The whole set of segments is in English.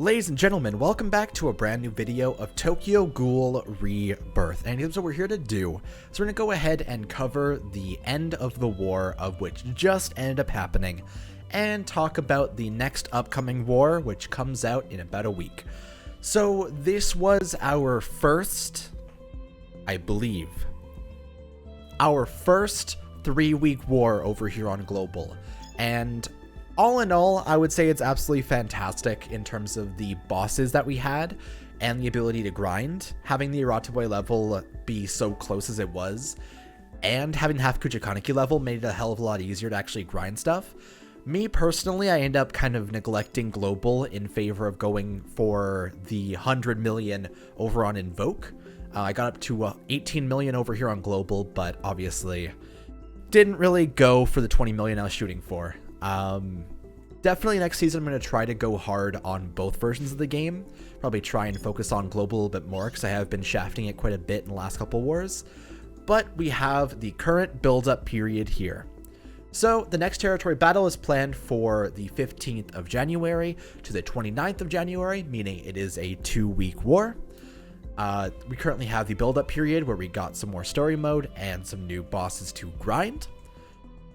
Ladies and gentlemen, welcome back to a brand new video of Tokyo Ghoul Rebirth. And here's what we're here to do. So we're going to go ahead and cover the end of the war, of which just ended up happening, and talk about the next upcoming war, which comes out in about a week. So this was our first, I believe, our first 3-week war over here on Global. And all in all, I would say it's absolutely fantastic in terms of the bosses that we had and the ability to grind. Having the Arataboy level be so close as it was, and having half Kuchikaneki level made it a hell of a lot easier to actually grind stuff. Me personally, I end up kind of neglecting Global in favor of going for the 100 million over on Invoke. I got up to 18 million over here on Global, but obviously didn't really go for the 20 million I was shooting for. Definitely next season I'm going to try to go hard on both versions of the game. Probably try and focus on Global a little bit more because I have been shafting it quite a bit in the last couple wars. But we have the current build-up period here. So the next territory battle is planned for the 15th of January to the 29th of January, meaning it is a 2-week war. We currently have the build-up period where we got some more story mode and some new bosses to grind.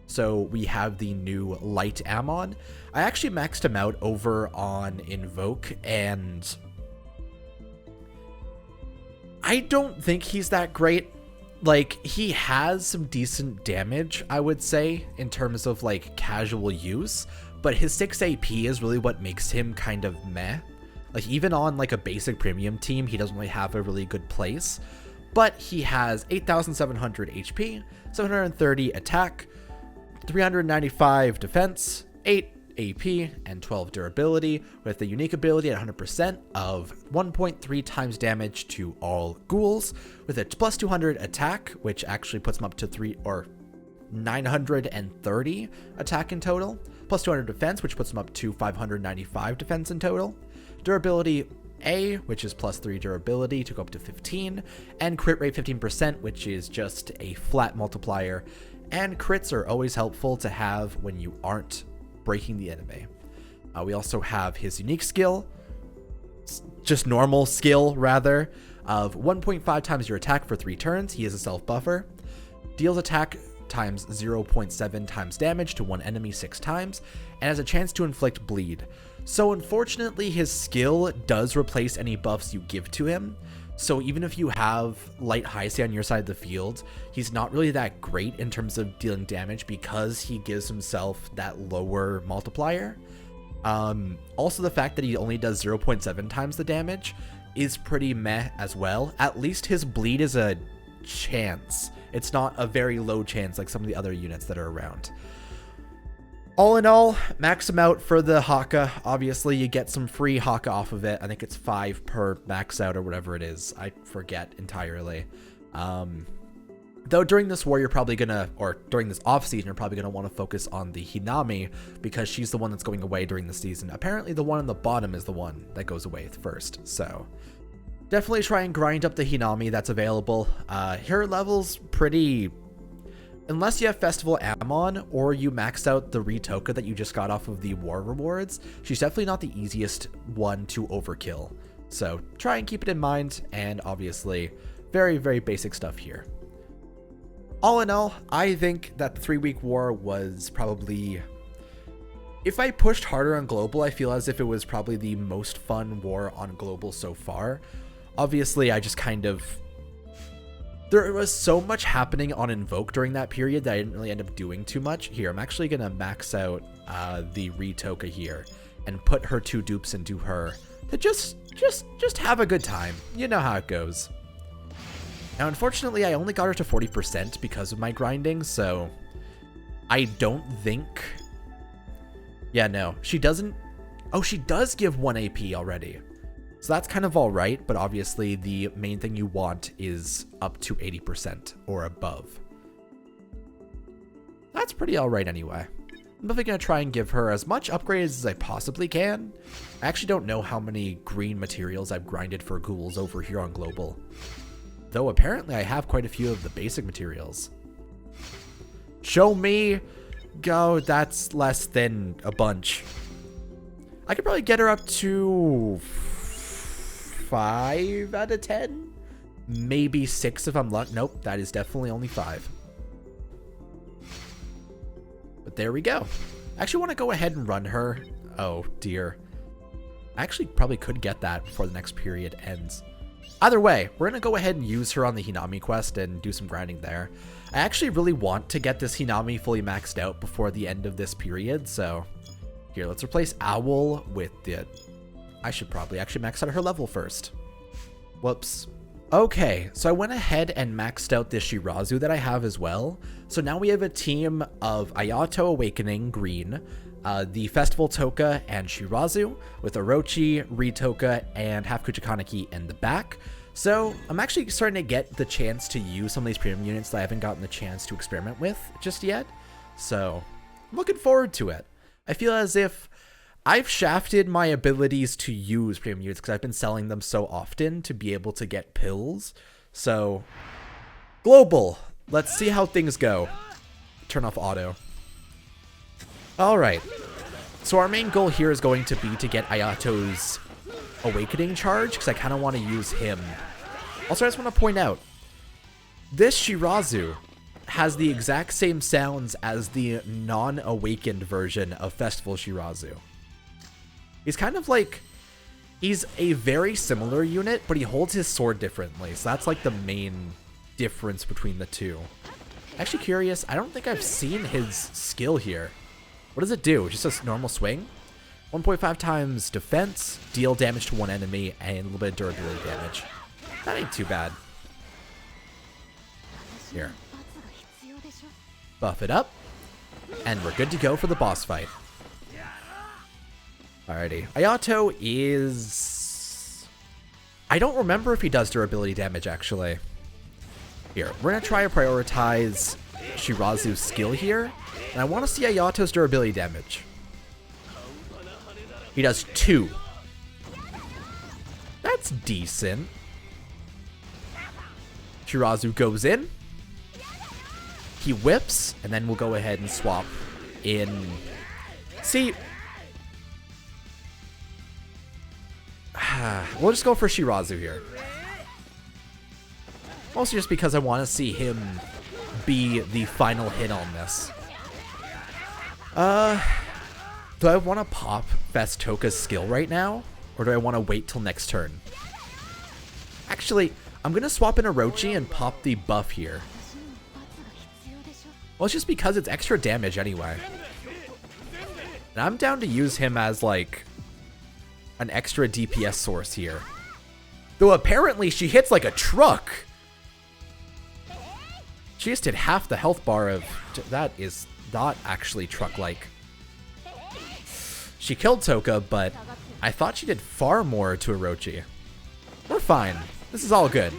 So we have the new light Amon. I actually maxed him out over on Invoke, and I don't think he's that great. Like, he has some decent damage, I would say, in terms of like casual use, but his 6 AP is really what makes him kind of meh. Like, even on like a basic premium team, he doesn't really have a really good place, but he has 8,700 HP, 730 attack, 395 defense, 8 AP, and 12 durability, with the unique ability at 100% of 1.3 times damage to all ghouls, with a plus 200 attack, which actually puts him up to 930 attack in total, plus 200 defense, which puts him up to 595 defense in total. Durability A, which is plus 3 durability, to go up to 15, and crit rate 15%, which is just a flat multiplier. And crits are always helpful to have when you aren't breaking the enemy. We also have his unique skill, just normal skill rather, of 1.5 times your attack for 3 turns. He is a self buffer. Deals attack times 0.7 times damage to one enemy 6 times, and has a chance to inflict bleed. So unfortunately, his skill does replace any buffs you give to him. So even if you have light Heisei on your side of the field, he's not really that great in terms of dealing damage because he gives himself that lower multiplier. Also, the fact that he only does 0.7 times the damage is pretty meh as well. At least his bleed is a chance. It's not a very low chance like some of the other units that are around. All in all, max him out for the Haka. Obviously, you get some free Haka off of it. I think it's 5 per max out or whatever it is. I forget entirely. Though during this war, you're probably gonna, or during this off season, you're probably gonna want to focus on the Hinami because she's the one that's going away during the season. Apparently, the one on the bottom is the one that goes away first. So definitely try and grind up the Hinami that's available. Her level's pretty... Unless you have Festival Amon or you max out the Ritoka that you just got off of the war rewards, she's definitely not the easiest one to overkill. So try and keep it in mind, and obviously very, very basic stuff here. All in all, I think that the 3-week war was probably... If I pushed harder on Global, I feel as if it was probably the most fun war on Global so far. Obviously, I just kind of... There was so much happening on Invoke during that period that I didn't really end up doing too much. Here, I'm actually going to max out the Ritoka here and put her 2 dupes into her to just have a good time. You know how it goes. Now, unfortunately, I only got her to 40% because of my grinding, so I don't think... Yeah, no, she doesn't... Oh, she does give 1 AP already. So that's kind of all right, but obviously the main thing you want is up to 80% or above. That's pretty all right anyway. I'm definitely going to try and give her as much upgrades as I possibly can. I actually don't know how many green materials I've grinded for ghouls over here on Global. Though apparently I have quite a few of the basic materials. Show me! Go, that's less than a bunch. I could probably get her up to 5 out of 10. Maybe 6 if I'm lucky. Nope, that is definitely only 5. But there we go. I actually want to go ahead and run her. Oh, dear. I actually probably could get that before the next period ends. Either way, we're going to go ahead and use her on the Hinami quest and do some grinding there. I actually really want to get this Hinami fully maxed out before the end of this period, so here, let's replace Owl with the... I should probably actually max out her level first. Whoops. Okay, so I went ahead and maxed out this Shirazu that I have as well. So now we have a team of Ayato Awakening, green, the Festival Toka and Shirazu, with Orochi, Ritoka, and Half Kuchikaneki in the back. So I'm actually starting to get the chance to use some of these premium units that I haven't gotten the chance to experiment with just yet. So I'm looking forward to it. I feel as if I've shafted my abilities to use premium units because I've been selling them so often to be able to get pills. So, global. Let's see how things go. Turn off auto. Alright. So our main goal here is going to be to get Ayato's Awakening charge because I kind of want to use him. Also, I just want to point out, this Shirazu has the exact same sounds as the non-awakened version of Festival Shirazu. He's kind of like, he's a very similar unit, but he holds his sword differently. So that's like the main difference between the two. Actually curious, I don't think I've seen his skill here. What does it do? Just a normal swing? 1.5 times defense, deal damage to one enemy, and a little bit of durability damage. That ain't too bad. Here. Buff it up, and we're good to go for the boss fight. Alrighty. Ayato is... I don't remember if he does durability damage, actually. Here, we're going to try to prioritize Shirazu's skill here. And I want to see Ayato's durability damage. He does 2. That's decent. Shirazu goes in. He whips, and then we'll go ahead and swap in. See... we'll just go for Shirazu here. Mostly just because I want to see him be the final hit on this. Do I want to pop Fest Toka's skill right now? Or do I want to wait till next turn? Actually, I'm going to swap in Orochi and pop the buff here. Well, it's just because it's extra damage anyway. And I'm down to use him as, like, an extra DPS source here. Though apparently she hits like a truck. She just hit half the health bar of... That is not actually truck-like. She killed Toka, but I thought she did far more to Orochi. We're fine. This is all good.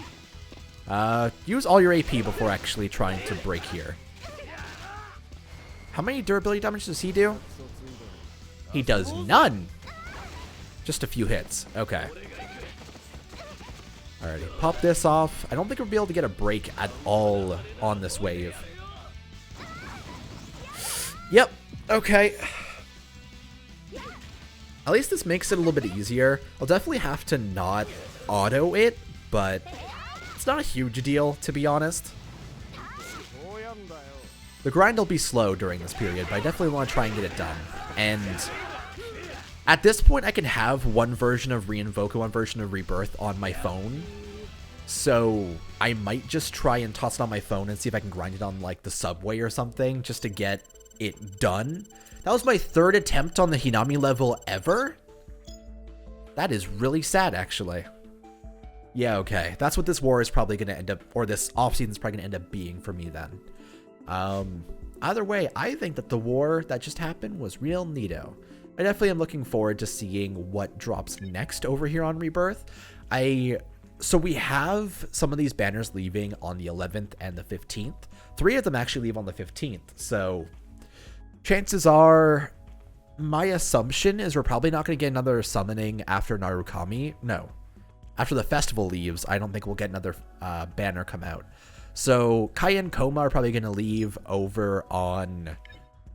Use all your AP before actually trying to break here. How many durability damage does he do? He does none. Just a few hits. Okay. Alrighty. Pop this off. I don't think we'll be able to get a break at all on this wave. Yep. Okay. At least this makes it a little bit easier. I'll definitely have to not auto it, but it's not a huge deal, to be honest. The grind will be slow during this period, but I definitely want to try and get it done. And at this point, I can have one version of Reinvoke and one version of Rebirth on my phone. So I might just try and toss it on my phone and see if I can grind it on like the subway or something just to get it done. That was my 3rd attempt on the Hinami level ever. That is really sad, actually. Yeah, okay. That's what this war is probably going to end up, or this offseason is probably going to end up being for me then. Either way, I think that the war that just happened was real neato. I definitely am looking forward to seeing what drops next over here on Rebirth. So we have some of these banners leaving on the 11th and the 15th. 3 of them actually leave on the 15th. So chances are, my assumption is we're probably not going to get another summoning after Narukami. No. After the festival leaves, I don't think we'll get another banner come out. So Kai and Koma are probably going to leave over on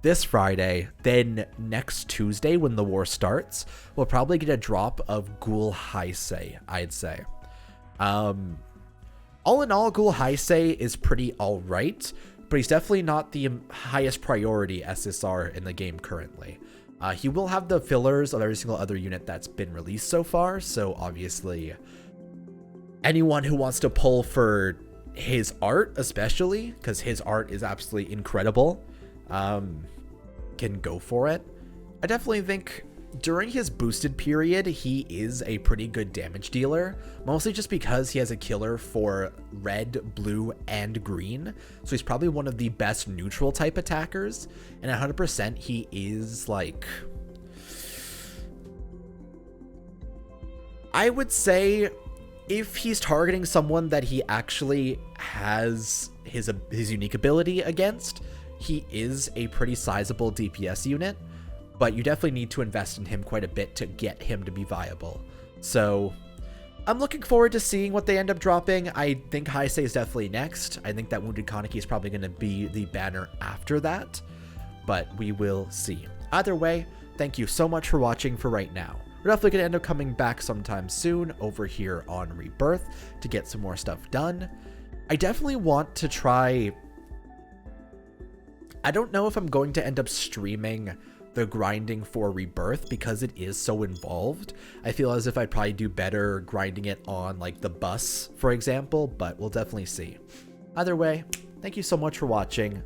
this Friday, then next Tuesday when the war starts, we'll probably get a drop of Ghoul Heisei, I'd say. All in all, Ghoul Heisei is pretty alright, but he's definitely not the highest priority SSR in the game currently. He will have the fillers of every single other unit that's been released so far, so obviously anyone who wants to pull for his art, especially, because his art is absolutely incredible, can go for it. I definitely think during his boosted period, he is a pretty good damage dealer, mostly just because he has a killer for red, blue, and green, so he's probably one of the best neutral type attackers, and 100% he is like, I would say if he's targeting someone that he actually has his unique ability against, he is a pretty sizable DPS unit, but you definitely need to invest in him quite a bit to get him to be viable. So I'm looking forward to seeing what they end up dropping. I think Heisei is definitely next. I think that Wounded Kaneki is probably going to be the banner after that, but we will see. Either way, thank you so much for watching for right now. We're definitely going to end up coming back sometime soon over here on Rebirth to get some more stuff done. I definitely want to try... I don't know if I'm going to end up streaming the grinding for Rebirth because it is so involved. I feel as if I'd probably do better grinding it on like the bus, for example, but we'll definitely see. Either way, thank you so much for watching.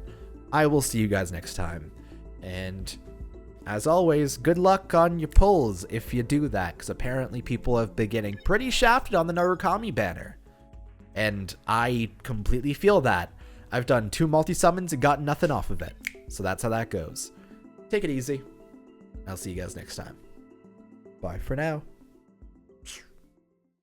I will see you guys next time. And as always, good luck on your pulls if you do that, because apparently people have been getting pretty shafted on the Narukami banner. And I completely feel that. I've done 2 multi-summons and gotten nothing off of it. So that's how that goes. Take it easy. I'll see you guys next time. Bye for now.